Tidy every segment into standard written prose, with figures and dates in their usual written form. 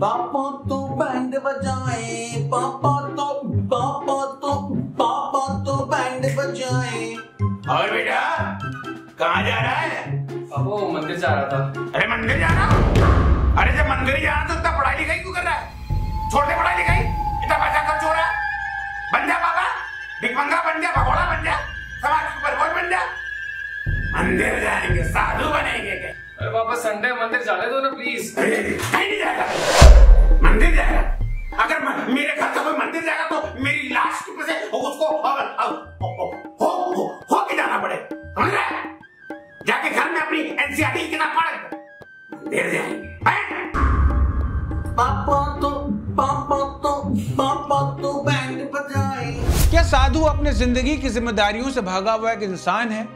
पापा तो बैंड बजाए, पापा तो बैंड बजाए। और बेटा कहाँ जा रहा है? पापा वो मंदिर जा रहा था। अरे मंदिर जाना? अरे जब मंदिर जाना तो इतना पढ़ाई लिखाई क्यों कर रहा है? छोड़ दे पढ़ाई लिखाई, इतना पैसा खर्च हो रहा है। बन जा पापा, भिखमंगा बन जा, भगोड़ा बन जा, समाज के ऊपर बोझ बन जा। मंदिर जाएंगे, साधु बनेंगे क्या? अरे पापा संडे मंदिर जाने दो ना प्लीज। नहीं जाएगा मंदिर जाएगा। अगर मेरे घर का कोई मंदिर जाएगा तो मेरी लाश के ऊपर से उसको हो के जाना पड़े, समझ रहा है? जाके घर में अपनी एनसीईआरटी की किताब पढ़, मंदिर जाएंगे। पापा तो बैंड बजाए। क्या साधु अपने जिंदगी की जिम्मेदारियों से भागा हुआ एक इंसान है,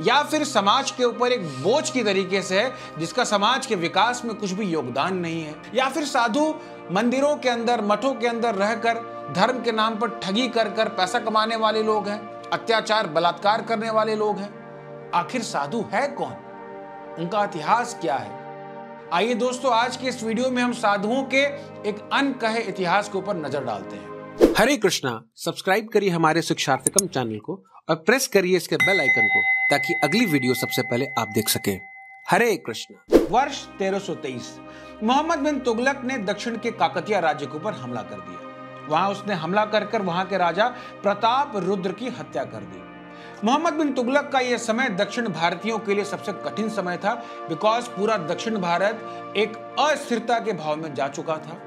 या फिर समाज के ऊपर एक बोझ की तरीके से है जिसका समाज के विकास में कुछ भी योगदान नहीं है? या फिर साधु मंदिरों के अंदर, मठों के अंदर रहकर धर्म के नाम पर ठगी कर कर पैसा कमाने वाले लोग हैं, अत्याचार बलात्कार करने वाले लोग हैं? आखिर साधु है कौन? उनका इतिहास क्या है? आइए दोस्तों, आज के इस वीडियो में हम साधुओं के एक अनकहे इतिहास के ऊपर नजर डालते हैं। हरे कृष्णा। सब्सक्राइब करिए हमारे शिक्षार्थकम चैनल को और प्रेस करिए इसके बेल आइकन को ताकि अगली वीडियो सबसे पहले आप देख सके। हरे कृष्णा। वर्ष 1323 मोहम्मद बिन तुगलक ने दक्षिण के काकतिया राज्य के ऊपर हमला कर दिया। वहां उसने हमला कर वहां के राजा प्रताप रुद्र की हत्या कर दी। मोहम्मद बिन तुगलक का यह समय दक्षिण भारतीयों के लिए सबसे कठिन समय था, बिकॉज पूरा दक्षिण भारत एक अस्थिरता के भाव में जा चुका था।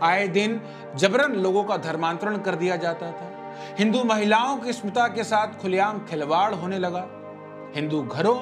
आए दिन जबरन लोगों का धर्मांतरण कर दिया जाता था। हिंदू महिलाओं की स्मृति के साथ खुलेआम खिलवाड़ होने लगा। हिंदू घरों,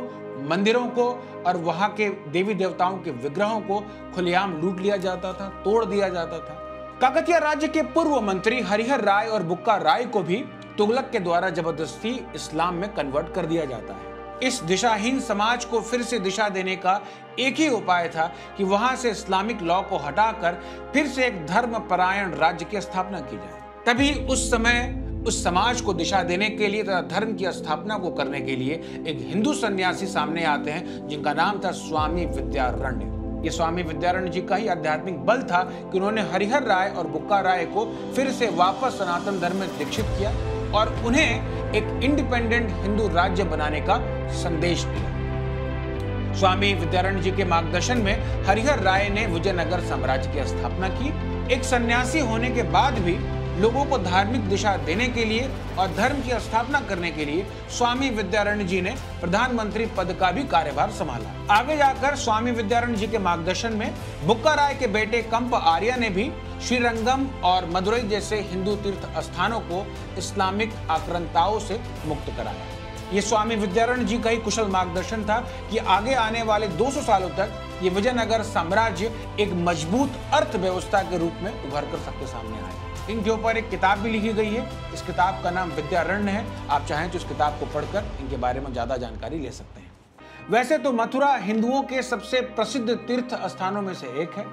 मंदिरों को और वहां के देवी देवताओं के विग्रहों को खुलेआम लूट लिया जाता था, तोड़ दिया जाता था। काकतिया राज्य के पूर्व मंत्री हरिहर राय और बुक्का राय को भी तुगलक के द्वारा जबरदस्ती इस्लाम में कन्वर्ट कर दिया जाता है। इस दिशाहीन समाज को फिर से दिशा देने का एक ही उपाय था कि वहां से इस्लामिक लॉ को हटाकर फिर से एक धर्मपरायण राज्य की स्थापना की जाए। तभी उस समय उस समाज को दिशा देने के लिए तथा धर्म की स्थापना को करने के लिए एक हिंदू सन्यासी सामने आते हैं जिनका नाम था स्वामी विद्यारण्य। ये स्वामी विद्यारण्य जी का ही आध्यात्मिक बल था कि उन्होंने हरिहर राय और बुक्का राय को फिर से वापस सनातन धर्म में दीक्षित किया और उन्हें एक इंडिपेंडेंट हिंदू राज्य बनाने का संदेश दिया। स्वामी विद्यारण्य जी के मार्गदर्शन में हरिहर राय ने विजयनगर साम्राज्य की स्थापना की। एक सन्यासी होने के बाद भी लोगों को धार्मिक दिशा देने के लिए और धर्म की स्थापना करने के लिए स्वामी विद्यारण्य जी ने प्रधानमंत्री पद का भी कार्यभार संभाला। आगे जाकर स्वामी विद्यारण्य जी के मार्गदर्शन में बुक्का राय के बेटे कंप आर्य ने भी श्रीरंगम और मदुरई जैसे हिंदू तीर्थ स्थानों को इस्लामिक आक्रांताओं से मुक्त कराया। ये स्वामी विद्यारण्य जी का ही कुशल मार्गदर्शन था कि आगे आने वाले 200 सालों तक ये विजयनगर साम्राज्य एक मजबूत अर्थव्यवस्था के रूप में उभर कर सबके सामने आया। इनके ऊपर एक किताब भी लिखी गई है। इस किताब का नाम विद्यारण्य है। आप चाहें तो इस किताब को पढ़कर इनके बारे में ज्यादा जानकारी ले सकते हैं। वैसे तो मथुरा हिंदुओं के सबसे प्रसिद्ध तीर्थ स्थानों में से एक है,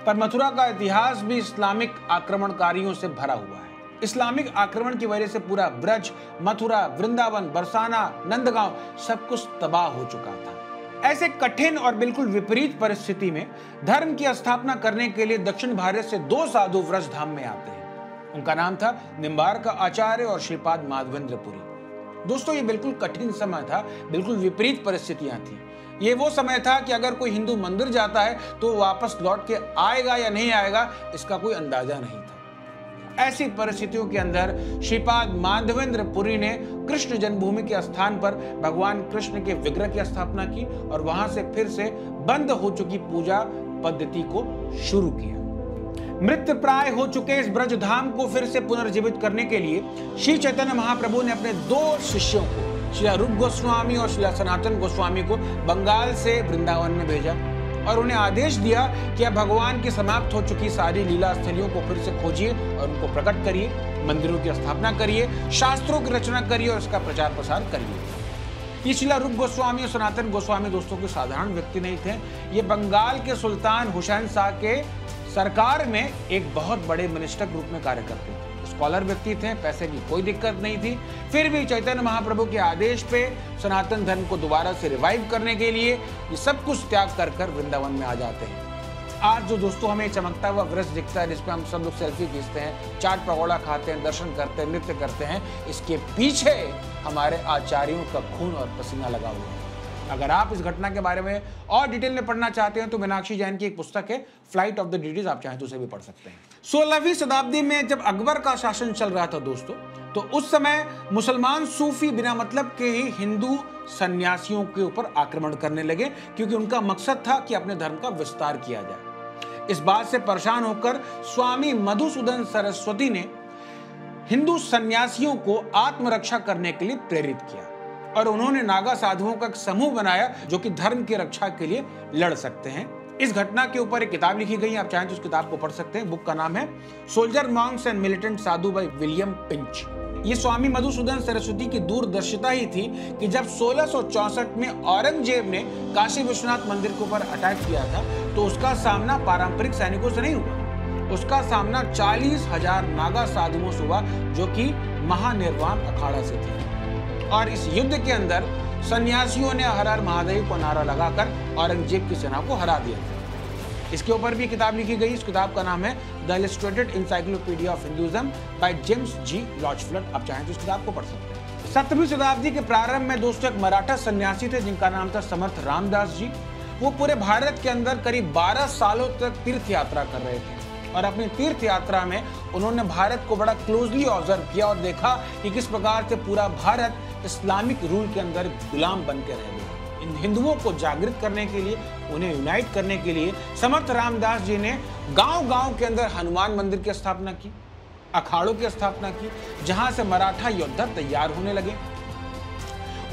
पर मथुरा का इतिहास भी इस्लामिक आक्रमणकारियों से भरा हुआ है। इस्लामिक आक्रमण की वजह से पूरा ब्रज, मथुरा, वृंदावन, बरसाना, नंदगांव सब कुछ तबाह हो चुका था। ऐसे कठिन और बिल्कुल विपरीत परिस्थिति में धर्म की स्थापना करने के लिए दक्षिण भारत से 2 साधु व्रज धाम में आते हैं। उनका नाम था निम्बार्क आचार्य और श्रीपाद माधवेंद्रपुरी। दोस्तों, ये बिल्कुल कठिन समय था, बिल्कुल विपरीत परिस्थितियां थी। ये वो समय था कि अगर कोई हिंदू मंदिर जाता है तो वापस लौट के आएगा या नहीं आएगा, इसका कोई अंदाजा नहीं था। ऐसी परिस्थितियों के अंदर श्रीपाद माधवेंद्रपुरी ने कृष्ण जन्मभूमि के स्थान पर भगवान कृष्ण के विग्रह की स्थापना की और वहां से फिर से बंद हो चुकी पूजा पद्धति को शुरू किया। मृत प्राय हो चुके इस ब्रज धाम को फिर से पुनर्जीवित करने के लिए श्री चैतन्य महाप्रभु ने अपने 2 शिष्यों को, श्री रूप गोस्वामी और श्री सनातन गोस्वामी को बंगाल से वृंदावन में भेजा और उन्हें आदेश दिया कि अब भगवान की समाप्त हो चुकी सारी लीला स्थलियों को फिर से खोजिए और उनको प्रकट करिए, मंदिरों की स्थापना करिए, शास्त्रों की रचना करिए और इसका प्रचार प्रसार करिए। ये श्री रूप गोस्वामी और सनातन गोस्वामी दोस्तों के साधारण व्यक्ति नहीं थे। ये बंगाल के सुल्तान हुसैन शाह के सरकार में एक बहुत बड़े मिनिस्टर के रूप में कार्य करते थे। स्कॉलर व्यक्ति थे, पैसे की कोई दिक्कत नहीं थी। फिर भी चैतन्य महाप्रभु के आदेश पे सनातन धर्म को दोबारा से रिवाइव करने के लिए ये सब कुछ त्याग कर वृंदावन में आ जाते हैं। आज जो दोस्तों हमें चमकता हुआ वृक्ष दिखता है जिसपे हम सब लोग सेल्फी खींचते हैं, चाट पकौड़ा खाते हैं, दर्शन करते हैं, नृत्य करते हैं, इसके पीछे हमारे आचार्यों का खून और पसीना लगा हुआ है। अगर आप इस घटना के बारे में और डिटेल में पढ़ना चाहते हैं तो मीनाक्षी जैन की एक पुस्तक है फ्लाइट ऑफ द डीडीज, आप चाहें तो उसे भी पढ़ सकते हैं। 16वीं शताब्दी में जब अकबर का शासन चल रहा था दोस्तों, तो उस समय मुसलमान सूफी बिना मतलब के ही हिंदू सन्यासियों के ऊपर आक्रमण करने लगे, क्योंकि उनका मकसद था कि अपने धर्म का विस्तार किया जाए। इस बात से परेशान होकर स्वामी मधुसूदन सरस्वती ने हिंदू सन्यासियों को आत्मरक्षा करने के लिए प्रेरित किया और उन्होंने नागा साधुओं का एक समूह बनाया जो कि धर्म की रक्षा के लिए लड़ सकते हैं। इस घटना के ऊपर एक किताब लिखी गई है, आप चाहें तो उस किताब को पढ़ सकते हैं। बुक का नाम है soldier Monks and militant Sadhu by William pinch. ये स्वामी मधुसूदन सरस्वती की दूरदर्शिता ही थी कि जब 1664 में औरंगजेब ने काशी विश्वनाथ मंदिर के ऊपर अटैक किया था तो उसका सामना पारंपरिक सैनिकों से नहीं हुआ, उसका सामना 40,000 नागा साधुओं से हुआ जो कि महानिर्वाण अखाड़ा से थे। और इस युद्ध के अंदर सन्यासियों ने हर हर महादेव को नारा लगाकर औरंगजेब की सेना को हरा दिया था। इसके ऊपर भी किताब लिखी गई। इस किताब का नाम है the illustrated encyclopedia of Hinduism by James G Lochtefeld. आप चाहें तो इस किताब को पढ़ सकते हैं। 17वीं शताब्दी के प्रारंभ में दोस्तों एक मराठा सन्यासी थे जिनका नाम था समर्थ रामदास जी। वो पूरे भारत के अंदर करीब 12 सालों तक तीर्थ यात्रा कर रहे थे और अपनी तीर्थ यात्रा में उन्होंने भारत को बड़ा क्लोजली ऑब्जर्व किया और देखा कि किस प्रकार से पूरा भारत इस्लामिक रूल के अंदर गुलाम बन के रह गया। इन हिंदुओं को जागृत करने के लिए, उन्हें यूनाइट करने के लिए समर्थ रामदास जी ने गांव-गांव के अंदर हनुमान मंदिर की स्थापना की, अखाड़ों की स्थापना की, जहां से मराठा योद्धा तैयार होने लगे।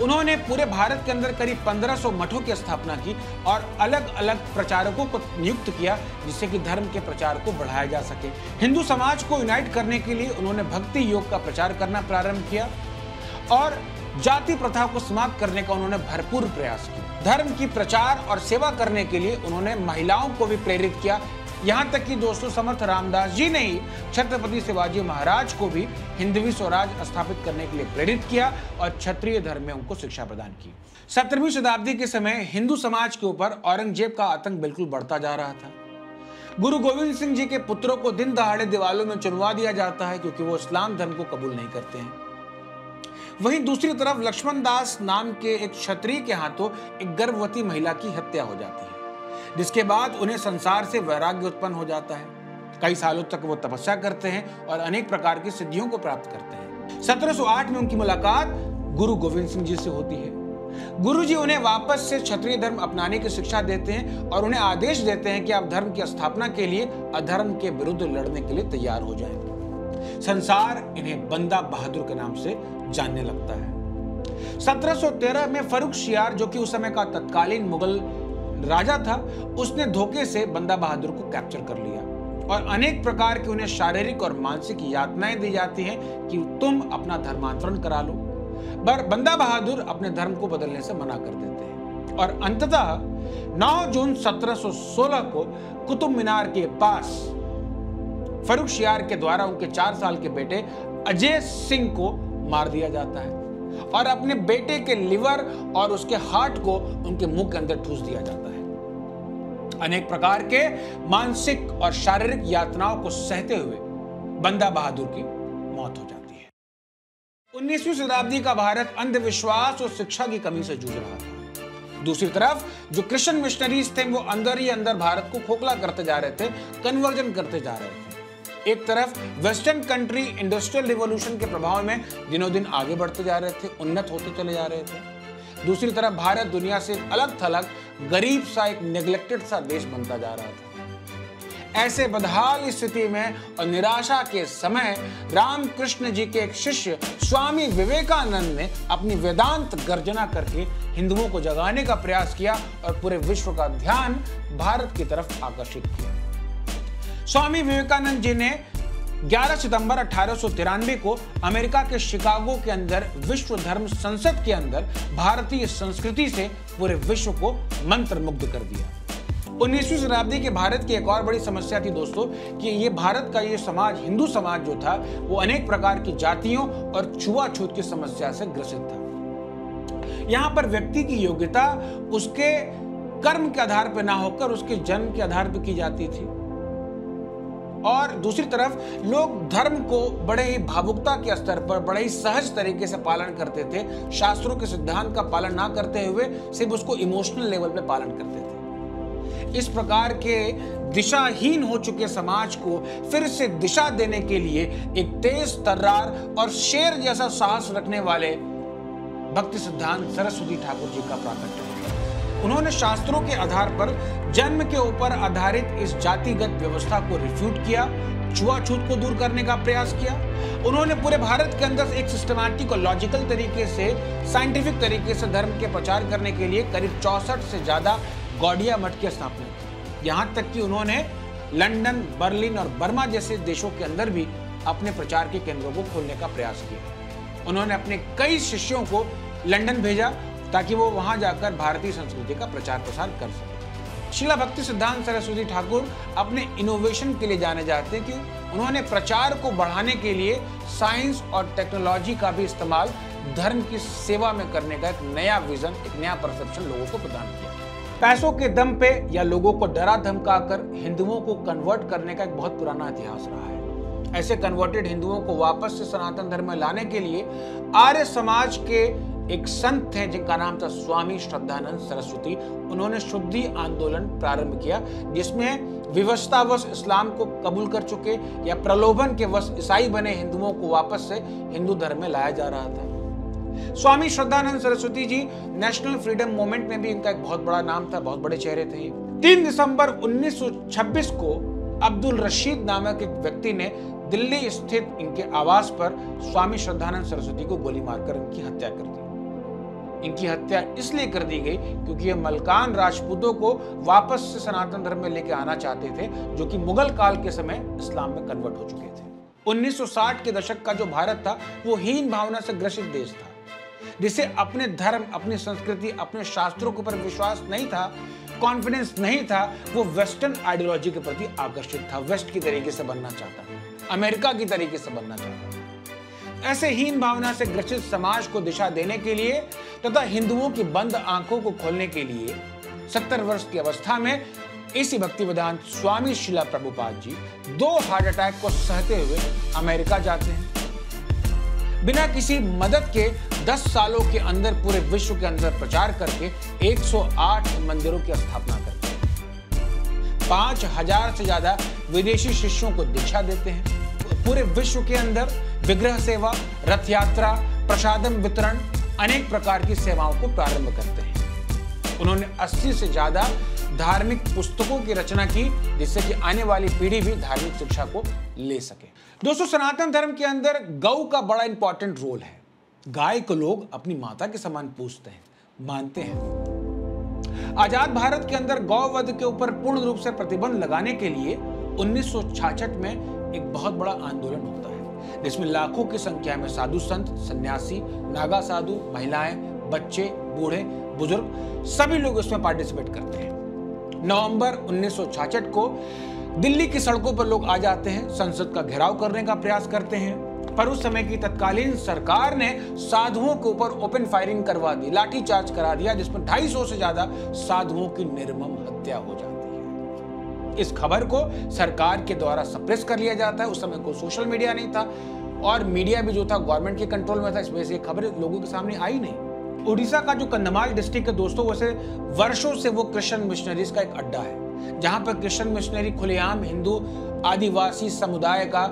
उन्होंने पूरे भारत के अंदर करीब 1500 मठों की स्थापना की और अलग अलग प्रचारकों को नियुक्त किया जिससे कि धर्म के प्रचार को बढ़ाया जा सके। हिंदू समाज को यूनाइट करने के लिए उन्होंने भक्ति योग का प्रचार करना प्रारंभ किया और जाति प्रथा को समाप्त करने का उन्होंने भरपूर प्रयास किया। धर्म की प्रचार और सेवा करने के लिए उन्होंने महिलाओं को भी प्रेरित किया। यहाँ तक कि दोस्तों समर्थ रामदास जी ने ही छत्रपति शिवाजी महाराज को भी हिंदवी स्वराज स्थापित करने के लिए प्रेरित किया और क्षत्रिय धर्म में उनको शिक्षा प्रदान की। 17वीं शताब्दी के समय हिंदू समाज के ऊपर औरंगजेब का आतंक बिल्कुल बढ़ता जा रहा था। गुरु गोविंद सिंह जी के पुत्रों को दिन दहाड़े दीवालों में चुनवा दिया जाता है क्योंकि वो इस्लाम धर्म को कबूल नहीं करते हैं। वहीं दूसरी तरफ लक्ष्मण दास नाम के एक क्षत्रिय के हाथों एक गर्भवती महिला की हत्या हो जाती है, जिसके बाद उन्हें संसार से वैराग्य उत्पन्न हो जाता है। कई सालों तक वो तपस्या करते हैं और अनेक प्रकार की सिद्धियों को प्राप्त करते हैं। 1708 में उनकी मुलाकात गुरु गोविंद सिंह जी से होती है। गुरु जी उन्हें वापस से क्षत्रिय धर्म अपनाने की शिक्षा देते हैं और उन्हें आदेश देते हैं कि आप धर्म की स्थापना के लिए अधर्म के विरुद्ध लड़ने के लिए तैयार हो जाएं। संसार इन्हें बंदा बहादुर के नाम से जानने लगता है। 1713 में फर्रुखशियार जो कि उस समय का तत्कालीन मुगल राजा था, उसने धोखे से बंदा बहादुर को कैप्चर कर लिया और अनेक प्रकार की उन्हें शारीरिक और मानसिक यातनाएं दी जाती हैं कि तुम अपना धर्मांतरण करा लो। पर बंदा बहादुर अपने धर्म को बदलने से मना कर देते हैं और अंततः 9 जून 1716 को कुतुब मीनार के पास फर्रुखशियार के द्वारा उनके 4 साल के बेटे अजय सिंह को मार दिया जाता है और अपने बेटे के लिवर और उसके हार्ट को उनके मुंह के अंदर ठूस दिया जाता है। अनेक प्रकार के मानसिक और शारीरिक यातनाओं को सहते हुए बंदा बहादुर की मौत हो जाती है। 19वीं शताब्दी का भारत अंधविश्वास और शिक्षा की कमी से जूझ रहा था। दूसरी तरफ जो क्रिश्चियन मिशनरीज थे वो अंदर ही अंदर भारत को खोखला करते जा रहे थे, कन्वर्जन करते जा रहे थे। एक तरफ वेस्टर्न कंट्री इंडस्ट्रियल रिवॉल्यूशन के प्रभाव में दिनों दिन आगे बढ़ते जा रहे थे, उन्नत होते चले जा रहे थे। दूसरी तरफ भारत दुनिया से अलग थलग गरीब सा एक नेग्लेक्टेड सा देश बनता जा रहा था। ऐसे बदहाल स्थिति में और निराशा के समय रामकृष्ण जी के एक शिष्य स्वामी विवेकानंद ने अपनी वेदांत गर्जना करके हिंदुओं को जगाने का प्रयास किया और पूरे विश्व का ध्यान भारत की तरफ आकर्षित किया। स्वामी विवेकानंद जी ने 11 सितंबर 1893 को अमेरिका के शिकागो के अंदर विश्व धर्म संसद के अंदर भारतीय संस्कृति से पूरे विश्व को मंत्रमुग्ध कर दिया। 19वीं शताब्दी के भारत की एक और बड़ी समस्या थी दोस्तों कि ये भारत का ये समाज, हिंदू समाज जो था वो अनेक प्रकार की जातियों और छुआछूत की समस्या से ग्रसित था। यहाँ पर व्यक्ति की योग्यता उसके कर्म के आधार पर ना होकर उसके जन्म के आधार पर की जाती थी। और दूसरी तरफ लोग धर्म को बड़े ही भावुकता के स्तर पर बड़े ही सहज तरीके से पालन करते थे, शास्त्रों के सिद्धांत का पालन ना करते हुए सिर्फ उसको इमोशनल लेवल पे पालन करते थे। इस प्रकार के दिशाहीन हो चुके समाज को फिर से दिशा देने के लिए एक तेज तर्रार और शेर जैसा साहस रखने वाले भक्ति सिद्धांत सरस्वती ठाकुर जी का प्राकट्य है। उन्होंने शास्त्रों के आधार पर जन्म के ऊपर आधारित इस जातिगत व्यवस्था को रिफ्यूट किया, छुआछूत को दूर करने का प्रयास किया। उन्होंने पूरे भारत के अंदर एक सिस्टमैटिक और लॉजिकल तरीके से, साइंटिफिक तरीके से धर्म के प्रचार करने के लिए करीब 64 से ज्यादा गौड़िया मठ की स्थापना की। यहाँ तक कि उन्होंने लंदन, बर्लिन और बर्मा जैसे देशों के अंदर भी अपने प्रचार के केंद्रों को खोलने का प्रयास किया। उन्होंने अपने कई शिष्यों को लंदन भेजा ताकि वो वहां जाकर भारतीय संस्कृति का प्रचार प्रसार कर सके। शिला भक्ति सिद्धांत सरस्वती ठाकुर अपने इनोवेशन के लिए जाने जाते हैं कि उन्होंने प्रचार को बढ़ाने के लिए साइंस और टेक्नोलॉजी का भी इस्तेमाल धर्म की सेवा में करने का एक नया विजन, एक नया परसेप्शन लोगों को प्रदान किया। पैसों के दम पे या लोगों को डरा धमकाकर हिंदुओं को कन्वर्ट करने का एक बहुत पुराना इतिहास रहा है। ऐसे कन्वर्टेड हिंदुओं को वापस से सनातन धर्म में लाने के लिए आर्य समाज के एक संत थे जिनका नाम था स्वामी श्रद्धानंद सरस्वती। उन्होंने शुद्धि आंदोलन प्रारंभ किया, जिसमें विवशतावश इस्लाम को कबूल कर चुके या प्रलोभन के वश ईसाई बने हिंदुओं को वापस से हिंदू धर्म में लाया जा रहा था। Swami Shraddhanand Saraswati ji national freedom movement में भी इनका एक बहुत बड़ा नाम था, बहुत बड़े चेहरे थे। 3 दिसंबर 1926 को अब्दुल रशीद नामक एक व्यक्ति ने दिल्ली स्थित इनके आवास पर स्वामी श्रद्धानंद सरस्वती को गोली मारकर इनकी हत्या कर दी। इनकी हत्या इसलिए कर दी गई क्योंकि ये मलकान राजपूतों को वापस से सनातन धर्म में लेकर आना चाहते थे, जो कि मुगल काल के समय इस्लाम में कन्वर्ट हो चुके थे। 1960 के दशक का जो भारत था वो हीन भावना से ग्रसित देश था, जिसे अपने धर्म, अपनी संस्कृति, अपने शास्त्रों के ऊपर विश्वास नहीं था, कॉन्फिडेंस नहीं था। वो वेस्टर्न आइडियोलॉजी के प्रति आकर्षित था, वेस्ट की तरीके से बनना चाहता था, अमेरिका की तरीके से बनना चाहता था। ऐसे हीन भावना से ग्रसित समाज को दिशा देने के लिए तथा हिंदुओं की बंद आंखों को खोलने के लिए 70 वर्ष की अवस्था में इसी भक्ति वेदांत स्वामी शिला प्रभुपाद जी 2 हार्ट अटैक को सहते हुए अमेरिका जाते हैं। बिना किसी मदद के 10 सालों के अंदर पूरे विश्व के अंदर प्रचार करके 108 मंदिरों की स्थापना करते हैं। 5000 से ज्यादा विदेशी शिष्यों को दीक्षा देते हैं। पूरे विश्व के अंदर विग्रह सेवा, रथ यात्रा, प्रसादम वितरण, अनेक प्रकार की सेवाओं को प्रारंभ करते हैं। उन्होंने 80 से ज्यादा धार्मिक पुस्तकों की रचना की, जिससे कि आने वाली पीढ़ी भी धार्मिक शिक्षा को ले सके। दोस्तों, सनातन धर्म के अंदर गौ का बड़ा इंपॉर्टेंट रोल है। गाय को लोग अपनी माता के समान पूजते हैं, मानते हैं। आजाद भारत के अंदर गौवध के ऊपर पूर्ण रूप से प्रतिबंध लगाने के लिए 1966 में एक बहुत बड़ा आंदोलन होता है, जिसमें लाखों की संख्या में साधु संत, सन्यासी, नागा साधु, महिलाएं, बच्चे, बूढ़े, बुजुर्ग सभी लोग उसमें पार्टिसिपेट करते हैं। नवंबर 1966 को दिल्ली की सड़कों पर लोग आ जाते हैं, संसद का घेराव करने का प्रयास करते हैं, पर उस समय की तत्कालीन सरकार ने साधुओं के ऊपर ओपन फायरिंग करवा दी, लाठीचार्ज करा दिया, जिसमें 250 से ज्यादा साधुओं की निर्मम हत्या हो जाती है। इस खबर को सरकार के द्वारा सप्रेस कर लिया जाता है। उस समय कोई सोशल मीडिया नहीं था और मीडिया भी जो था गवर्नमेंट के कंट्रोल में था, इस वजह से खबरें लोगों के सामने आई नहीं। उड़ीसा का जो कंधमाल डिस्ट्रिक्ट है दोस्तों, वैसे वर्षों से वो क्रिश्चियन मिशनरीज का एक अड्डा है, जहां पर क्रिश्चियन मिशनरी खुलेआम हिंदू आदिवासी समुदाय का,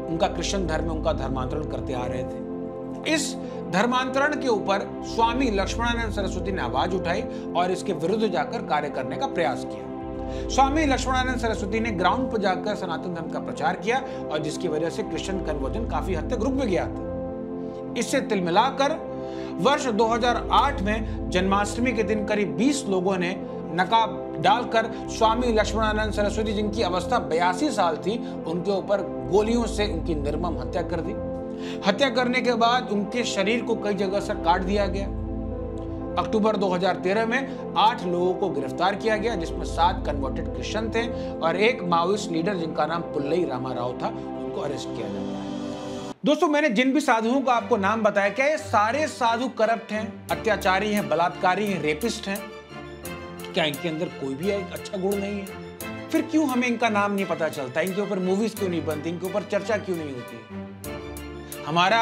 उनका क्रिश्चियन धर्म में उनका धर्मांतरण करते आ रहे थे। इस धर्मांतरण के ऊपर स्वामी लक्ष्मणानंद सरस्वती ने आवाज उठाई और इसके विरुद्ध जाकर कार्य करने का प्रयास किया। स्वामी लक्ष्मणानंद सरस्वती ने ग्राउंड पर जाकर सनातन धर्म का प्रचार किया और जिसकी वजह से क्रिश्चियन कन्वर्जन काफी हद तक रुक भी गया था। इससे तिलमिलाकर वर्ष 2008 में जन्माष्टमी के दिन करीब 20 लोगों ने नकाब डालकर स्वामी लक्ष्मणानंद सरस्वती, जिनकी अवस्था 82 साल थी, उनके ऊपर गोलियों से उनकी निर्मम हत्या कर दी। हत्या करने के बाद उनके शरीर को कई जगह से काट दिया गया। अक्टूबर 2013 में 8 लोगों को गिरफ्तार किया गया, जिसमें 7 कन्वर्टेड क्रिश्चियन थे और एक माओइस्ट लीडर जिनका नाम पुल्लई रामाराव था, उनको अरेस्ट किया जाता है। दोस्तों, मैंने जिन भी साधुओं का आपको नाम बताया, क्या ये सारे साधु करप्ट हैं, अत्याचारी हैं, बलात्कारी हैं, रेपिस्ट हैं? क्या इनके अंदर कोई भी एक अच्छा गुण नहीं है? फिर क्यों हमें इनका नाम नहीं पता चलता? इनके ऊपर मूवीज क्यों नहीं बनती? इनके ऊपर चर्चा क्यों नहीं होती? हमारा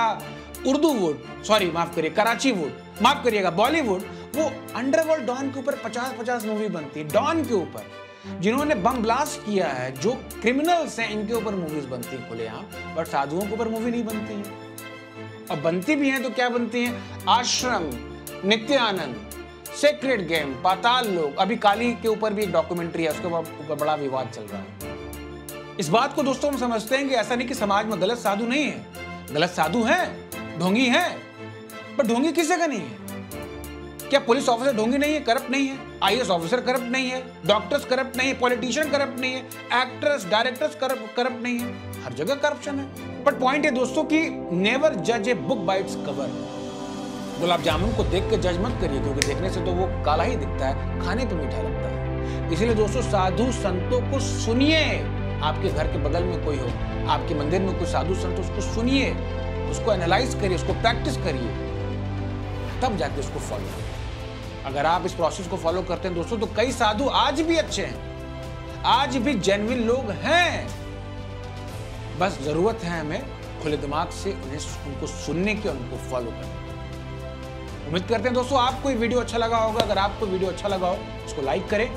उर्दू वुड, सॉरी माफ करिए, कराची वुड, माफ करिएगा, बॉलीवुड, वो अंडरवर्ल्ड डॉन के ऊपर 50-50 मूवी बनती है। डॉन के ऊपर जिन्होंने बम ब्लास्ट किया है, जो क्रिमिनल्स हैं, इनके ऊपर मूवीज बनती है खुलेआम, बट साधुओं के ऊपर मूवी नहीं बनती है। अब बनती भी हैं तो क्या बनती हैं? आश्रम, नित्यानंद, सेक्रेड गेम, पाताल लोक, अभी काली के ऊपर भी एक डॉक्यूमेंट्री है, उसके ऊपर बड़ा विवाद चल रहा है। इस बात को दोस्तों हम समझते हैं कि ऐसा नहीं कि समाज में गलत साधु नहीं है, गलत साधु हैं, ढोंगी हैं, पर ढोंगी किस जगह नहीं है? क्या पुलिस ऑफिसर ढोंगी नहीं है, करप्ट नहीं है? आईएएस ऑफिसर करप्ट नहीं है? डॉक्टर्स करप्ट नहीं है? पॉलिटिशियन करप्ट नहीं है? एक्टर्स, डायरेक्टर्स करप्ट नहीं है? हर जगह करप्शन है। बट पॉइंट है दोस्तों कि नेवर जज a book by its cover. Gulab jamun को देख के जज मत करिए, क्योंकि देखने से तो वो काला ही दिखता है, खाने पे मीठा लगता है। इसीलिए दोस्तों साधु संतों को सुनिए। आपके घर के बगल में कोई हो, आपके मंदिर में कोई साधु संत, उसको सुनिए, उसको एनालाइज करिए, उसको प्रैक्टिस करिए, तब जाके उसको फॉलो करिए। अगर आप इस प्रोसेस को फॉलो करते हैं दोस्तों, तो कई साधु आज भी अच्छे हैं, आज भी जेन्युइन लोग हैं। बस जरूरत है हमें खुले दिमाग से उनको सुनने की और उनको फॉलो करने की। उम्मीद करते हैं दोस्तों आपको ये वीडियो अच्छा लगा होगा। अगर आपको वीडियो अच्छा लगा हो, इसको लाइक करें,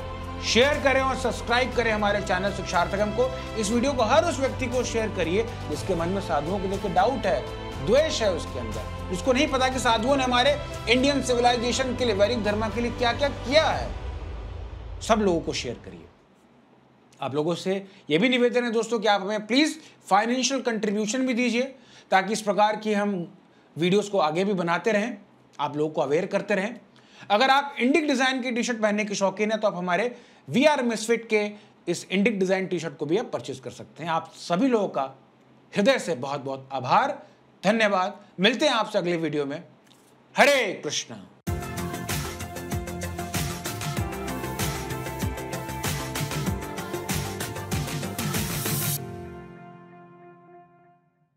शेयर करें और सब्सक्राइब करें हमारे चैनल शिक्षार्थकम को। इस वीडियो को हर उस व्यक्ति को शेयर करिए जिसके मन में साधुओं को लेकर डाउट है, द्वेष है उसके अंदर, जिसको नहीं पता कि साधुओं ने हमारे इंडियन सिविलाइजेशन के लिए, वैदिक धर्म के लिए क्या क्या किया है। सब लोगों को शेयर करिए। आप लोगों से यह भी निवेदन है दोस्तों कि आप हमें प्लीज फाइनेंशियल कंट्रीब्यूशन भी दीजिए, ताकि इस प्रकार की हम वीडियोस को आगे भी बनाते रहें, आप लोगों को अवेयर करते रहें। अगर आप इंडिक डिजाइन की टी शर्ट पहनने के शौकीन है तो आप हमारे वीआर मिसफिट के इस इंडिक डिजाइन टी शर्ट को भी आप परचेज कर सकते हैं। आप सभी लोगों का हृदय से बहुत बहुत आभार, धन्यवाद। मिलते हैं आपसे अगले वीडियो में। हरे कृष्णा।